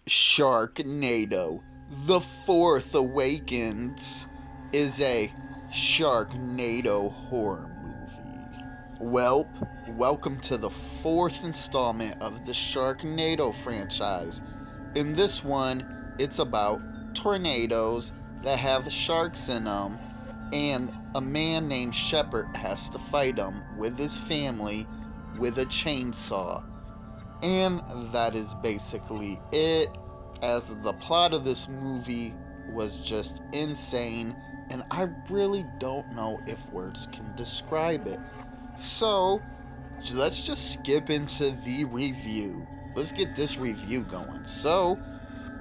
Sharknado, The Fourth Awakens, is a Sharknado horror movie. Welcome to the fourth installment of the Sharknado franchise. In this one, it's about tornadoes that have sharks in them, and a man named Shepard has to fight them with his family with a chainsaw. And that is basically it, as the plot of this movie was just insane, and I really don't know if words can describe it. So, let's just skip into the review. Let's get this review going. So,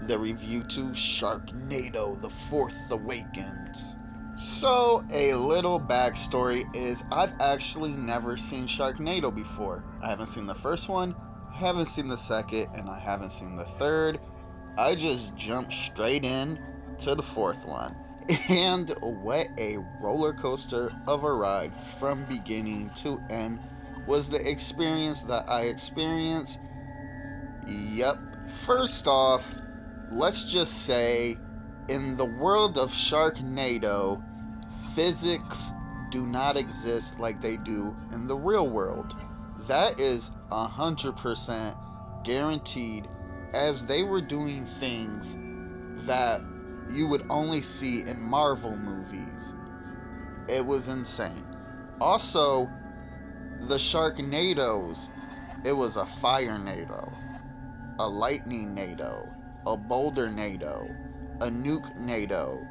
the review to Sharknado, The Fourth Awakens. So, a little backstory is I've actually never seen Sharknado before. I haven't seen the first one, I haven't seen the second, and I haven't seen the third. I just jumped straight in to the fourth one. And what a roller coaster of a ride from beginning to end was the experience that I experienced. Yep. First off, let's just say in the world of Sharknado, physics do not exist like they do in the real world. That is 100% guaranteed, as they were doing things that you would only see in Marvel movies. It was insane. Also, the Sharknadoes, it was a Fire Nado, a Lightning Nado, a Boulder Nado, a Nuke Nado.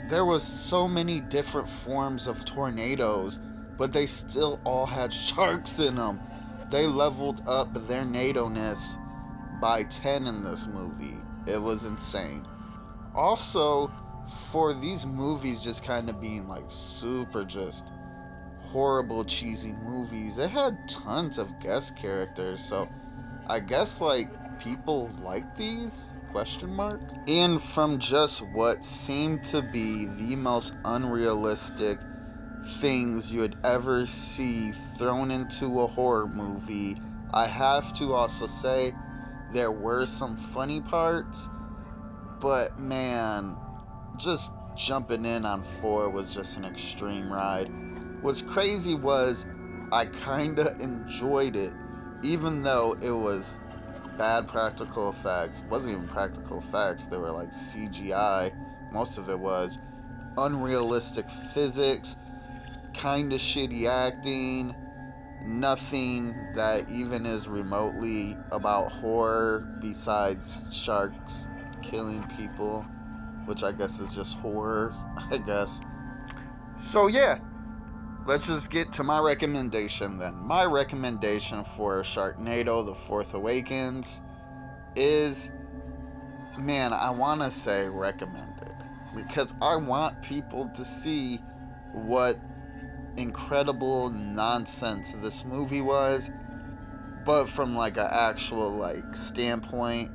There was so many different forms of tornadoes, but they still all had sharks in them. They leveled up their NATO-ness by 10 in this movie. It was insane. Also, for these movies just kind of being like super just horrible cheesy movies, it had tons of guest characters, so I guess like people like these? Question mark. And from just what seemed to be the most unrealistic things you would ever see thrown into a horror movie, I have to also say there were some funny parts, but man, just jumping in on 4 was just an extreme ride. What's crazy was I kinda enjoyed it, even though it was bad practical effects. It wasn't even practical effects, they were like CGI. Most of it was unrealistic physics, kinda shitty acting, nothing that even is remotely about horror besides sharks killing people, which I guess is just horror, I guess. So yeah, let's just get to my recommendation then. My recommendation for Sharknado, The Fourth Awakens is, man, I want to say recommended, because I want people to see what incredible nonsense this movie was, but from like an actual like standpoint,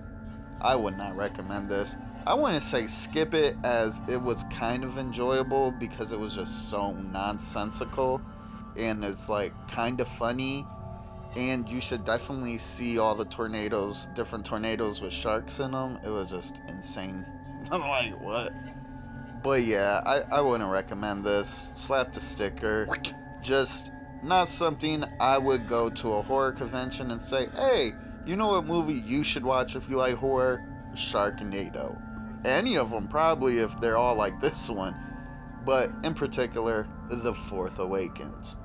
I would not recommend this. I wouldn't say skip it, as it was kind of enjoyable because it was just so nonsensical, and it's like kind of funny, and you should definitely see all the tornadoes, different tornadoes with sharks in them. It was just insane. I'm like, what? But yeah, I wouldn't recommend this. Slap the sticker. Just not something I would go to a horror convention and say, hey, you know what movie you should watch if you like horror? Sharknado. Any of them, probably, if they're all like this one. But in particular, The Fourth Awakens.